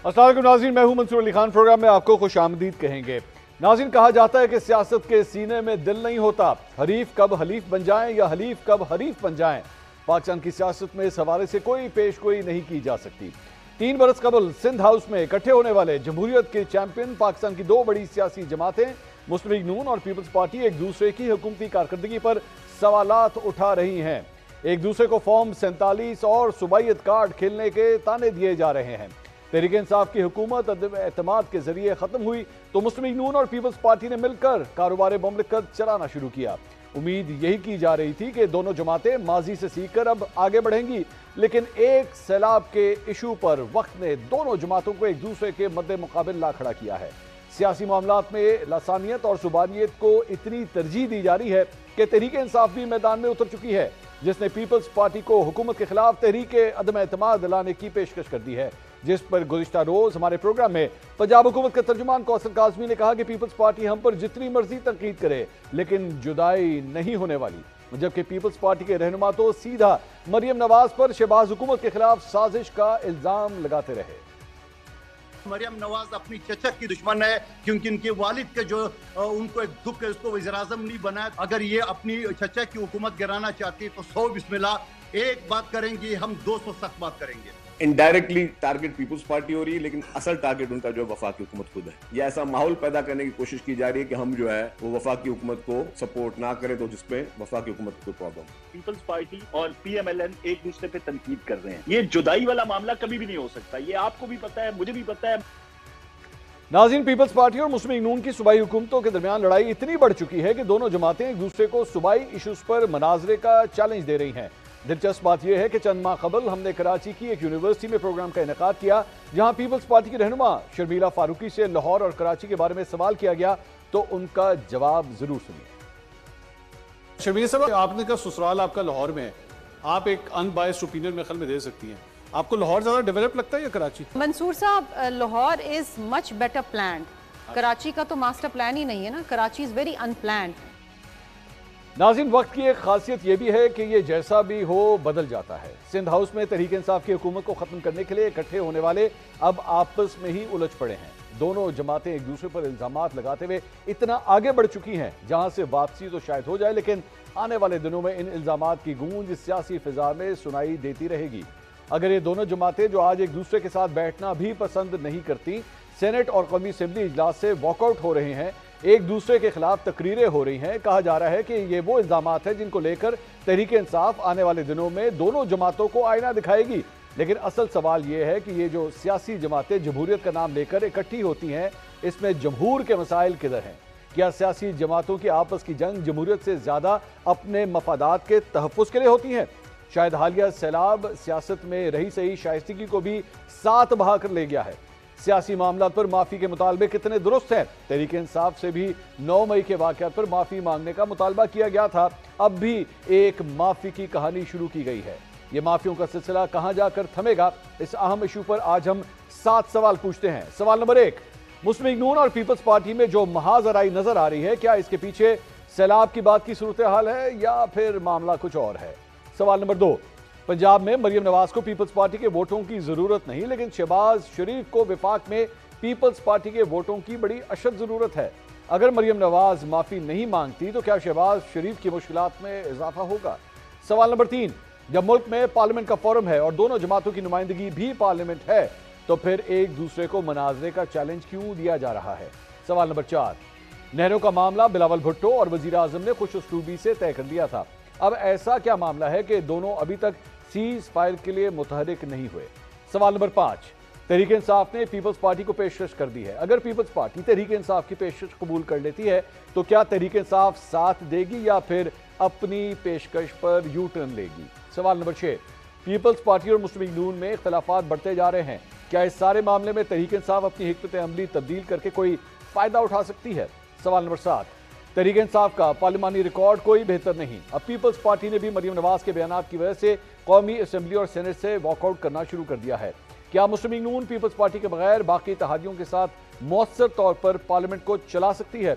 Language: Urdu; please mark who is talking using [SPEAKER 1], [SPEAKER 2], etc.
[SPEAKER 1] السلام علیکم ناظرین، میں ہوں منصور علی خان۔ پروگرام میں آپ کو خوش آمدید کہیں گے۔ ناظرین، کہا جاتا ہے کہ سیاست کے سینے میں دل نہیں ہوتا، حریف کب حلیف بن جائیں یا حلیف کب حریف بن جائیں۔ پاکستان کی سیاست میں اس حوالے سے کوئی پیش گوئی نہیں کی جا سکتی۔ 3 برس قبل سندھ ہاؤس میں اکٹھے ہونے والے جمہوریت کے چیمپئن پاکستان کی 2 بڑی سیاسی جماعتیں مسلم لیگ نون اور پیپلز پارٹی ایک دوسرے کی حکومتی کارکردگی پر سوالات اٹھا رہی ہیں۔ ایک دوسرے کو فارم 47 اور صوبائیت کارڈ کھیلنے کے تانے دیے جا رہے ہیں۔ تحریک انصاف کی حکومت عدم اعتماد کے ذریعے ختم ہوئی تو مسلم لیگ نون اور پیپلز پارٹی نے مل کر کاروبار مملکت چلانا شروع کیا۔ امید یہی کی جا رہی تھی کہ دونوں جماعتیں ماضی سے سیکھ کر اب آگے بڑھیں گی، لیکن ایک سیلاب کے ایشو پر وقت نے دونوں جماعتوں کو ایک دوسرے کے مد مقابل لا کھڑا کیا ہے۔ سیاسی معاملات میں لسانیت اور زبانیت کو اتنی ترجیح دی جا رہی ہے کہ تحریک انصاف بھی میدان میں اتر چکی ہے، جس نے پیپلز پارٹی کو حکومت کے خلاف تحریک عدم اعتماد لانے کی پیشکش کر دی ہے، جس پر گزشتہ روز ہمارے پروگرام میں پنجاب حکومت کے ترجمان کوثر کاظمی نے کہا کہ پیپلز پارٹی ہم پر جتنی مرضی تنقید کرے لیکن جدائی نہیں ہونے والی، جبکہ پیپلز پارٹی کے رہنما تو سیدھا مریم نواز پر شہباز حکومت کے خلاف سازش کا الزام لگاتے رہے۔
[SPEAKER 2] مریم نواز اپنی چچک کی دشمن ہے کیونکہ ان کے والد کے جو ان کو ایک دکھ ہے، اس کو وزیر اعظم نہیں بنایا۔ اگر یہ اپنی چچک کی حکومت گرانا چاہتی تو 100 بسم اللہ، ایک بات کریں گے ہم 200 سخت بات کریں گے۔
[SPEAKER 3] انڈائریکٹلی ٹارگٹ پیپلز پارٹی ہو رہی ہے، لیکن اصل ٹارگٹ ان کا جو وفاقی حکومت خود ہے۔ یہ ایسا ماحول پیدا کرنے کی کوشش کی جا رہی ہے کہ ہم جو ہے وہ وفاقی حکومت کو سپورٹ نہ کریں، تو جس پہ وفاقی حکومت کو پرابلم۔
[SPEAKER 4] پیپلز پارٹی اور پی ایم ایل این ایک دوسرے پہ تنقید کر رہے ہیں، یہ جدائی والا معاملہ کبھی بھی نہیں ہو سکتا، یہ آپ کو بھی پتہ ہے، مجھے بھی پتہ ہے۔
[SPEAKER 1] ناظرین، پیپلز پارٹی اور مسلم لیگ نون کی صوبائی حکومتوں کے درمیان لڑائی اتنی بڑھ چکی ہے کہ دونوں جماعتیں ایک دوسرے کو صوبائی ایشوز پر مناظرے کا چیلنج دے رہی ہیں۔ دلچسپ بات یہ ہے کہ چند ماہ قبل ہم نے کراچی کی ایک یونیورسٹی میں پروگرام کا انعقاد کیا، جہاں پیپلز پارٹی کی رہنما شرمیلا فاروقی سے لاہور اور کراچی کے بارے میں سوال کیا گیا، تو ان کا جواب ضرور سنیے۔
[SPEAKER 5] شرمیلا صاحب، آپ نے کہا سسرال آپ کا لاہور میں ہے، آپ ایک ان بائسڈ اوپینین میں خیال میں دے سکتی ہیں، آپ کو لاہور زیادہ ڈیولپ لگتا ہے یا کراچی؟
[SPEAKER 6] منصور صاحب، لاہور از مچ بیٹر پلانڈ، کراچی کا تو ماسٹر پلان ہی نہیں ہے نا، Karachi is very in planned.
[SPEAKER 1] ناظرین، وقت کی ایک خاصیت یہ بھی ہے کہ یہ جیسا بھی ہو بدل جاتا ہے۔ سندھ ہاؤس میں تحریک انصاف کی حکومت کو ختم کرنے کے لیے اکٹھے ہونے والے اب آپس میں ہی الجھ پڑے ہیں۔ دونوں جماعتیں ایک دوسرے پر الزامات لگاتے ہوئے اتنا آگے بڑھ چکی ہیں جہاں سے واپسی تو شاید ہو جائے، لیکن آنے والے دنوں میں ان الزامات کی گونج سیاسی فضا میں سنائی دیتی رہے گی۔ اگر یہ دونوں جماعتیں جو آج ایک دوسرے کے ساتھ بیٹھنا بھی پسند نہیں کرتی، سینٹ اور قومی اسمبلی اجلاس سے واک آؤٹ ہو رہے ہیں، ایک دوسرے کے خلاف تقریریں ہو رہی ہیں، کہا جا رہا ہے کہ یہ وہ الزامات ہیں جن کو لے کر تحریک انصاف آنے والے دنوں میں دونوں جماعتوں کو آئینہ دکھائے گی۔ لیکن اصل سوال یہ ہے کہ یہ جو سیاسی جماعتیں جمہوریت کا نام لے کر اکٹھی ہوتی ہیں، اس میں جمہور کے مسائل کدھر ہیں؟ کیا سیاسی جماعتوں کی آپس کی جنگ جمہوریت سے زیادہ اپنے مفادات کے تحفظ کے لیے ہوتی ہیں؟ شاید حالیہ سیلاب سیاست میں رہی سہی شائستگی کو بھی ساتھ بہا کر لے گیا ہے۔ سیاسی معاملات پر معافی کے مطالبے کتنے درست ہیں؟ تحریک انصاف سے بھی 9 مئی کے واقعات پر معافی مانگنے کا مطالبہ کیا گیا تھا، اب بھی ایک معافی کی کہانی شروع کی گئی ہے۔ یہ معافیوں کا سلسلہ کہاں جا کر تھمے گا؟ اس اہم ایشو پر آج ہم 7 سوال پوچھتے ہیں۔ سوال نمبر 1، مسلم لیگ نون اور پیپلز پارٹی میں جو محاذ آرائی نظر آ رہی ہے، کیا اس کے پیچھے سیلاب کی بات کی صورتحال ہے یا پھر معاملہ کچھ اور ہے؟ سوال نمبر 2، پنجاب میں مریم نواز کو پیپلز پارٹی کے ووٹوں کی ضرورت نہیں، لیکن شہباز شریف کو وفاق میں پیپلز پارٹی کے ووٹوں کی بڑی اشد ضرورت ہے۔ اگر مریم نواز معافی نہیں مانگتی تو کیا شہباز شریف کی مشکلات میں اضافہ ہوگا؟ سوال نمبر 3، جب ملک میں پارلیمنٹ کا فورم ہے اور دونوں جماعتوں کی نمائندگی بھی پارلیمنٹ ہے تو پھر ایک دوسرے کو مناظرے کا چیلنج کیوں دیا جا رہا ہے؟ سوال نمبر 4، نہروں کا معاملہ بلاول بھٹو اور وزیر اعظم نے خوش اسلوبی سے طے کر دیا تھا، اب ایسا کیا معاملہ ہے کہ دونوں ابھی تک سیز فائر کے لیے متحرک نہیں ہوئے؟ سوال نمبر 5، تحریک انصاف نے پیپلز پارٹی کو پیشکش کر دی ہے، اگر پیپلز پارٹی تحریک انصاف کی پیشکش قبول کر لیتی ہے تو کیا تحریک انصاف ساتھ دے گی یا پھر اپنی پیشکش پر یو ٹرن لے گی؟ سوال نمبر 6، پیپلز پارٹی اور مسلم لیگ نون میں اختلافات بڑھتے جا رہے ہیں، کیا اس سارے معاملے میں تحریک انصاف اپنی حکمت عملی تبدیل کر کے کوئی فائدہ اٹھا سکتی ہے؟ سوال نمبر 7، تحریک انصاف کا پارلیمانی ریکارڈ کوئی بہتر نہیں، اب پیپلز پارٹی نے بھی مریم نواز کے بیانات کی وجہ سے قومی اسمبلی اور سینٹ سے واک آؤٹ کرنا شروع کر دیا ہے، کیا مسلم لیگ نون پیپلز پارٹی کے بغیر باقی اتحادیوں کے ساتھ مؤثر طور پر پارلیمنٹ کو چلا سکتی ہے؟